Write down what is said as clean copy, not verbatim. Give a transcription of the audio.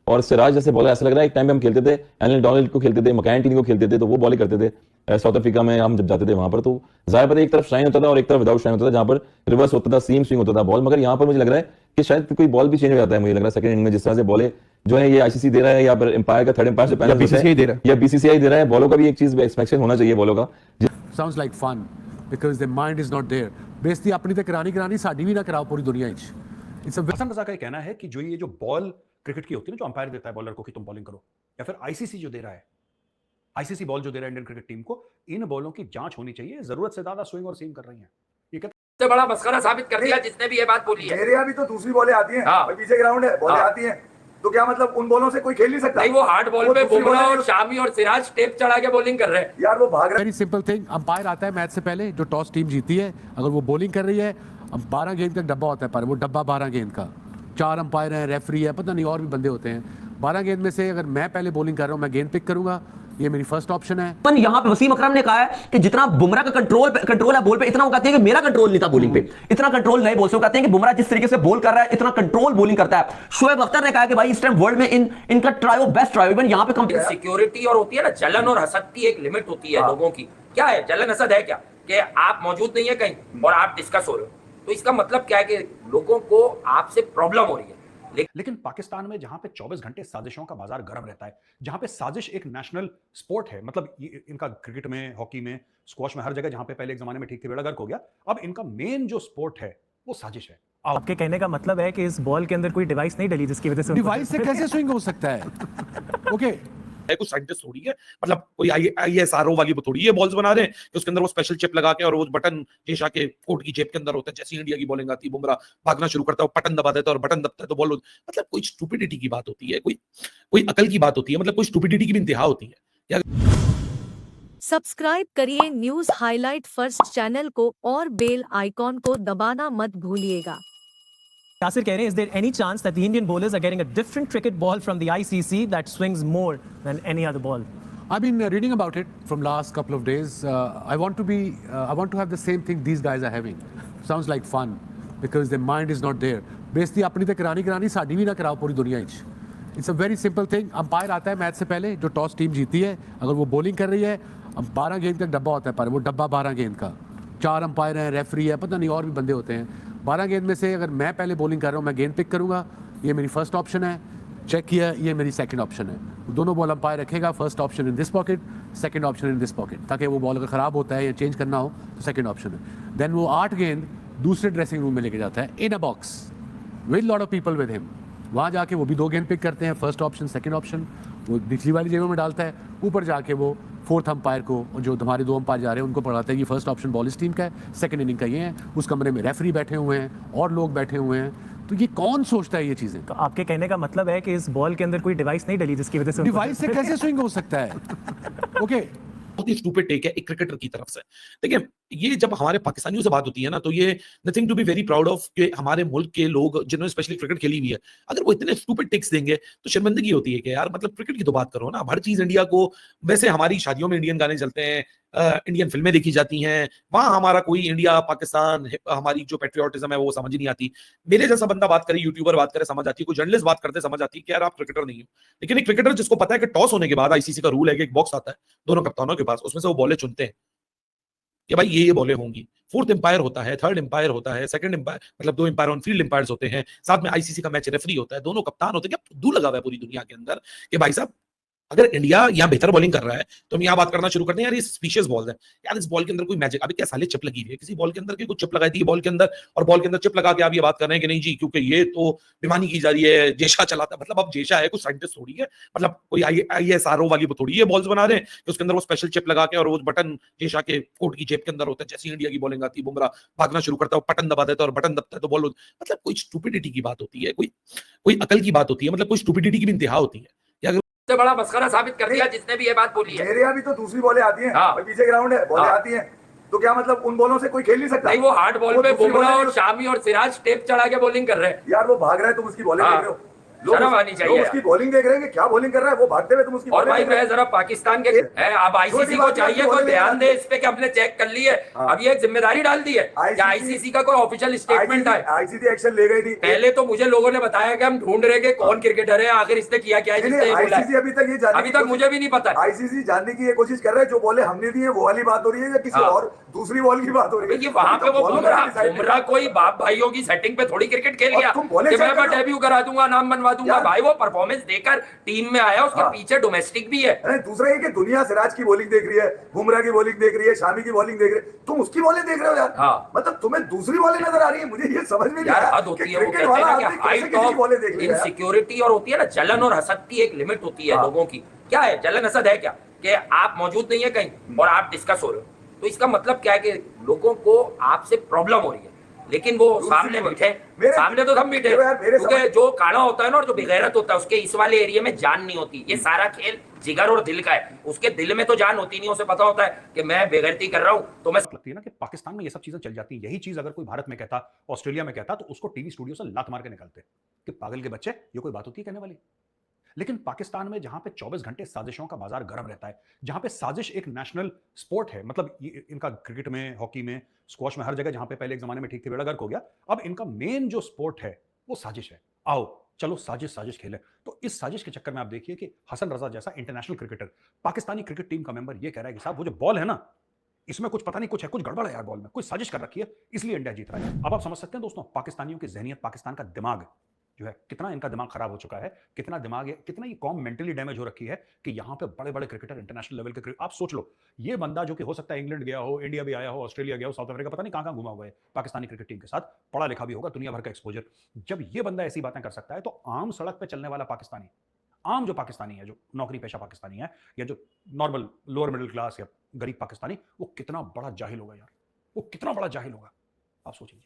और सिराज जैसे बॉलर ऐसा लग रहा है एक टाइम पे हम खेलते थे, एलन डोनाल्ड को खेलते थे, मैकैंटी को खेलते थे, तो वो बॉलिंग करते थे साउथ अफ्रीका में हम जब जाते थे वहां पर, तो जाहिर बात है एक तरफ शाइन होता था और एक तरफ विदाउट शाइन होता था, जहां पर रिवर्स होता था, सीम स्विंग होता था बॉल। मगर यहाँ पर मुझे लग रहा है कि शायद कोई बॉल भी चेंज हो जाता है, मुझे लग रहा है सेकंड इनिंग में जिस तरह से बॉलें जो है ये आईसीसी दे रहा है या फिर एम्पायर का थर्ड एम्पायर से पहले बीसीसीआई दे रहा है या बीसीसीआई दे रहा है, बॉलों का भी एक चीज एक्सपेक्टेशन होना चाहिए बॉलों का। Sounds like fun because their mind is not there. बेइज्जती अपनी ते करानी साडी भी ना कराओ पूरी दुनिया च। It's a हसन रजा का कहना है कि जो ये जो बॉल क्रिकेट की होती है ना, जो अंपायर देता है बॉलर को कि तुम बॉलिंग करो, या फिर आईसीसी जो दे रहा है, आईसीसी बॉल जो दे रहा है इंडियन क्रिकेट टीम को, इन बॉलों की जांच होनी चाहिए, जरूरत से ज्यादा स्विंग और सीम कर रही हैं। ये सबसे बड़ा मस्खरा साबित कर दिया जिसने भी ये बात बोली है। मेरे यहाँ भी तो दूसरी बॉलें आती हैं, हाँ। पीछे ग्राउंड है, बॉलें आती हैं, तो क्या मतलब उन बॉलों से कोई खेल नहीं सकता? नहीं, वो हार्ड बॉल पे बुमराह और शामी और सिराज टेप चढ़ा के बॉलिंग कर रहे हैं। यार वो भाग रहा है। वेरी सिंपल थिंग, अंपायर आता है मैच से पहले, जो टॉस टीम जीती है अगर वो बॉलिंग कर रही है, अब 12 गेंद का डब्बा होता है, पर वो डब्बा 12 गेंद का, 4 अंपायर हैं, रेफरी है, पता नहीं और भी बंदे होते हैं। 12 गेंद में से अगर मैं पहले बॉलिंग कर रहा हूँ, मैं गेंद पिक करूंगा, ये मेरी फर्स्ट ऑप्शन है। पर यहाँ पे वसीम अकरम ने कहा है कि जितना बुमराह का कंट्रोल है बॉल पे, इतना वो कहते हैं कि मेरा कंट्रोल नहीं था बॉलिंग पे, इतना कंट्रोल नहीं बोल सकते। कहते हैं कि बुमराह जिस तरीके से बॉल कर रहा है, इतना कंट्रोल बॉलिंग करता है। शोएब अख्तर ने कहा कि भाई इस टाइम वर्ल्ड में इनका ट्रायो बेस्ट ट्रायो, इवन यहाँ पे सिक्योरिटी और होती है ना जलन और हसद की एक लिमिट होती है लोगों की। क्या है जलन हसद है क्या कि आप मौजूद नहीं है कहीं और आप डिस्कस हो रहे हो, तो इसका मतलब क्या है कि लोगों को आपसे प्रॉब्लम हो रही है। लेकिन पाकिस्तान में जहां पे 24 घंटे साजिशों का बाजार गर्म रहता है, जहां पे साजिश एक नेशनल स्पोर्ट है, मतलब इनका क्रिकेट में, हॉकी में, स्क्वॉश में, हर जगह जहां पे पहले एक जमाने में ठीक थे बेड़ा गर्क हो गया, अब इनका मेन जो स्पोर्ट है वो साजिश है। आपके कहने का मतलब है कि इस बॉल के अंदर कोई डिवाइस नहीं डली जिसकी वजह से डिवाइस से कैसे स्विंग हो सकता है? ओके कुछ साइंटिस्ट थोड़ी है, मतलब कोई आईएसआरओ वाली थोड़ी है बॉल्स बना रहे हैं कि उसके अंदर वो स्पेशल चिप लगा के और वो बटन जेशा के कोट की जेब के अंदर होता है। जैसे इंडिया की बॉलिंग आती है, बुमराह भागना शुरू करता है, वो बटन दबा देता है और बटन दबता है तो बॉल, मतलब कोई स्टुपिडिटी की बात होती है, कोई अकल की बात होती है, मतलब कोई स्टुपिडिटी की भी इंतहा होती है। सब्सक्राइब करिए न्यूज हाईलाइट फर्स्ट चैनल को और बेल आइकॉन को दबाना मत भूलिएगा। Yasir कह रहे हैं, is there any chance that the Indian bowlers are getting a different cricket ball from the ICC that swings more than any other ball? I've been reading about it from last couple of days. I want to have the same thing these guys are having. Sounds like fun because their mind is not there. बेइज्जती अपनी ते करानी साडी भी ना कराओ पूरी दुनिया च। It's a very simple thing. Umpire आता है मैच से पहले, जो टॉस टीम जीती है अगर वो बॉलिंग कर रही है, अब 12 गेंद का डब्बा होता है, पर वो डब्बा 12 गेंद का, 4 अंपायर हैं, रेफरी है, पता नहीं और भी बंदे होते हैं। 12 गेंद में से अगर मैं पहले बॉलिंग कर रहा हूँ, मैं गेंद पिक करूंगा, ये मेरी फर्स्ट ऑप्शन है। चेक किया, ये मेरी सेकंड ऑप्शन है। दोनों बॉल अंपायर रखेगा, first option in this pocket, second option in this pocket, ताकि वो बॉल अगर खराब होता है या चेंज करना हो तो सेकंड ऑप्शन है। देन वो 8 गेंद दूसरे ड्रेसिंग रूम में लेके जाता है in a box with lot of people with him. वहाँ जाके वो भी 2 गेंद पिक करते हैं, फर्स्ट ऑप्शन सेकंड ऑप्शन, वो निचली वाली जेबों में डालता है। ऊपर जाके वो फोर्थ अंपायर को, जो हमारे 2 अंपायर जा रहे हैं उनको पढ़ाते हैं, ये फर्स्ट ऑप्शन बॉल इस टीम का है, सेकंड इनिंग का ये है। उस कमरे में रेफरी बैठे हुए हैं और लोग बैठे हुए हैं, तो ये कौन सोचता है ये चीजें? तो आपके कहने का मतलब है कि इस बॉल के अंदर कोई डिवाइस नहीं डली जिसकी वजह से डिवाइस से कैसे स्विंग हो सकता है? ओके बहुत ही स्टूपिड टेक है एक क्रिकेटर की तरफ से। देखिए, ये जब हमारे पाकिस्तानियों से बात होती है ना, तो ये nothing to be very proud of कि हमारे मुल्क के लोग जिन्होंने स्पेशली क्रिकेट खेली हुई है, अगर वो इतने स्टूपिड टेक्स देंगे तो शर्मिंदगी होती है कि यार, मतलब क्रिकेट की तो बात करो ना। हर चीज इंडिया को, वैसे हमारी शादियों में इंडियन गाने चलते हैं, इंडियन फिल्में देखी जाती हैं, वहां हमारा कोई इंडिया पाकिस्तान, हमारी जो पेट्रियोटिज्म है वो समझ ही नहीं आती। मेरे जैसा बंदा बात करे, यूट्यूबर बात करे, समझ आती है, कोई जर्नलिस्ट बात करते समझ आती है कि यार आप क्रिकेटर नहीं हो। लेकिन एक क्रिकेटर जिसको पता है कि टॉस होने के बाद आईसीसी का रूल है कि एक बॉक्स आता है दोनों कप्तानों के पास, उसमें से वो बॉलें चुनते हैं कि भाई ये बॉलें होंगी। फोर्थ एम्पायर होता है, थर्ड एम्पायर होता है, सेकंड एम्पायर, मतलब 2 एम्पायर ऑन फील्ड एम्पायर्स होते हैं, साथ में आईसीसी का मैच रेफरी होता है, दोनों कप्तान होते हैं। क्या दू लगा हुआ है पूरी दुनिया के अंदर कि भाई साहब अगर इंडिया यहाँ बेहतर बॉलिंग कर रहा है तो हम यहाँ बात करना शुरू करते हैं यार ये स्पीशियस बॉल्स है, यार इस बॉल के अंदर कोई मैजिक, अभी क्या साले चिप लगी हुई है किसी बॉल के अंदर, कुछ चिप लगाई थी बॉल के अंदर, और बॉल के अंदर चिप लगा के आप ये बात कर रहे हैं कि नहीं जी क्योंकि ये तो बेमानी की जा रही है, जेशा चलाता है। मतलब अब जेशा है, कुछ साइंटिस्ट थोड़ी है, मतलब कोई आईएसआरओ वाली थोड़ी है बॉल्स बना रहे हैं कि उसके अंदर वो स्पेशल चिप लगा के और वो बटन जेशा के कोट की जेब के अंदर होता है। जैसे इंडिया की बॉलिंग आती है, बुमराह भागना शुरू करता है, बटन दबा देता है और बटन दबता है तो बॉल, मतलब कोई स्टुपिडिटी की बात होती है, कोई अकल की बात होती है, मतलब कोई स्टुपिडिटी की भी इंतहा होती है। सबसे बड़ा मस्खरा साबित कर दिया जिसने भी ये बात बोली है। मेरे यहाँ भी तो दूसरी बॉलें आती हैं, हाँ। पीछे ग्राउंड है, बॉलें आती हैं, तो क्या मतलब उन बॉलों से कोई खेल नहीं सकता? नहीं, वो हार्ड बॉल पे बुमराह और शामी और सिराज टेप चढ़ा के बॉलिंग कर रहे हैं। यार वो भाग रहा है, तुम उसकी बॉलें देख रहे हो। शर्म आनी चाहिए लोग उसकी बॉलिंग देख रहे हैं कि क्या बॉलिंग कर रहा है, वो भागते हुए तुम उसकी और bowling भाई देख रहे मैं हो। जरा पाकिस्तान के है, अब आईसीसी को चाहिए कोई ध्यान दे इस पे कि हमने चेक कर ली है, अब ये एक जिम्मेदारी डाल दी है कि आईसीसी का कोई ऑफिशियल स्टेटमेंट आए। आईसीसी एक्शन ले गई थी। पहले तो मुझे लोगों ने बताया कि हम ढूंढ रहे कि कौन क्रिकेटर है, आखिर इसने किया क्या है जिसने ये बोला आईसीसी है। अभी तक ये जानने अभी की तक कोशिश- मुझे भी नहीं पता है। आईसीसी जानने की ये कोशिश कर रहा है जो बॉलें हमने दी है वो वाली बात हो रही है या किसी हाँ। और दूसरी बॉल की बात हो रही है। देखिए वहां पे वो बॉलों का decide नहीं बुमराह कोई बाप भाइयों की सेटिंग पे थोड़ी क्रिकेट खेल और गया तुम बोले कि check मैं करो। डेब्यू करा दूंगा, नाम बनवा दूंगा। यार। भाई वो परफॉर्मेंस देकर टीम में आया, उसके हाँ। पीछे डोमेस्टिक भी है। अरे दूसरा ये कि दुनिया सिराज की बॉलिंग देख रही है, बुमराह की बॉलिंग देख रही है, शामी की बॉलिंग देख रही है, तुम उसकी बॉलिंग देख रहे हो यार। हाँ। मतलब तुम्हें दूसरी बॉलिंग नजर आ रही है, मुझे ये समझ में नहीं यार आया हद कि होती है, वो क्रिकेट कहते वाला हैं आदमी ना कि कैसे हाइट किसी की बॉलिंग देख ऑफ लेगा यार। इनसिक्योरिटी और होती है ना जलन और हसद की एक लिमिट होती है हाँ। लोगों की। क्या है जलन हसद है क्या कि आप मौजूद नहीं है कहीं और आप डिस्कस हो रहे हो, तो इसका मतलब क्या है कि लोगों को आपसे प्रॉब्लम हो रही है, लेकिन वो दूसरी सामने बात- बैठे, मेरे- सामने तो हम बैठे, देखो यार, मेरे क्योंकि समझ- जो काला होता है ना और जो बेगैरत होता है उसके इस वाले एरिया में जान नहीं होती। ये सारा खेल जिगर और दिल का है, उसके दिल में तो जान होती नहीं, उसे पता होता है कि मैं बेगैरती कर रहा हूं तो मैं लगती है ना कि पाकिस्तान में ये सब चीजें चल जाती हैं। यही चीज अगर कोई भारत में कहता, ऑस्ट्रेलिया में कहता, तो उसको टीवी स्टूडियो से लात मार के निकालते कि पागल के बच्चे, ये कोई बात होती है कहने वाली। लेकिन पाकिस्तान में जहां पे 24 घंटे साजिशों का बाजार गर्म रहता है, जहां पे साजिश एक नेशनल स्पोर्ट है, मतलब इनका क्रिकेट में, हॉकी में, स्क्वॉश में, हर जगह जहां पे पहले एक जमाने में ठीक थे बेड़ा गर्क हो गया, अब इनका मेन जो स्पोर्ट है वो साजिश है। आओ चलो साजिश साजिश खेलें। तो इस साजिश के चक्कर में आप देखिए कि हसन रजा जैसा international cricketer, Pakistani cricket team का मेंबर ये कह रहा है कि साहब वो जो बॉल है ना, इसमें कुछ पता नहीं, कुछ है, कुछ गड़बड़ है यार, बॉल में कोई साजिश कर रखी है, इसलिए इंडिया जीत रहा है। अब आप समझ सकते हैं दोस्तों, पाकिस्तानियों की जहनियत, पाकिस्तान का दिमाग जो है, कितना इनका दिमाग खराब हो चुका है, कितना दिमाग है, कितना ये कॉम मेंटली डैमेज हो रखी है कि यहाँ पे बड़े बड़े क्रिकेटर, इंटरनेशनल लेवल के क्रिकेट, आप सोच लो, ये बंदा जो कि हो सकता है इंग्लैंड गया हो, इंडिया भी आया हो, ऑस्ट्रेलिया गया हो, साउथ अफ्रीका, पता नहीं कहाँ कहाँ घुमा हुआ है पाकिस्तानी क्रिकेट टीम के साथ, पढ़ा लिखा भी होगा, दुनिया भर का एक्सपोजर। जब ये बंदा ऐसी बातें कर सकता है, तो आम सड़क पर चलने वाला पाकिस्तानी, आम जो पाकिस्तानी है, जो नौकरी पेशा पाकिस्तानी है, या जो नॉर्मल लोअर मिडिल क्लास या गरीब पाकिस्तानी, वो कितना बड़ा जाहिल होगा यार, वो कितना बड़ा जाहिल होगा, आप सोचिए।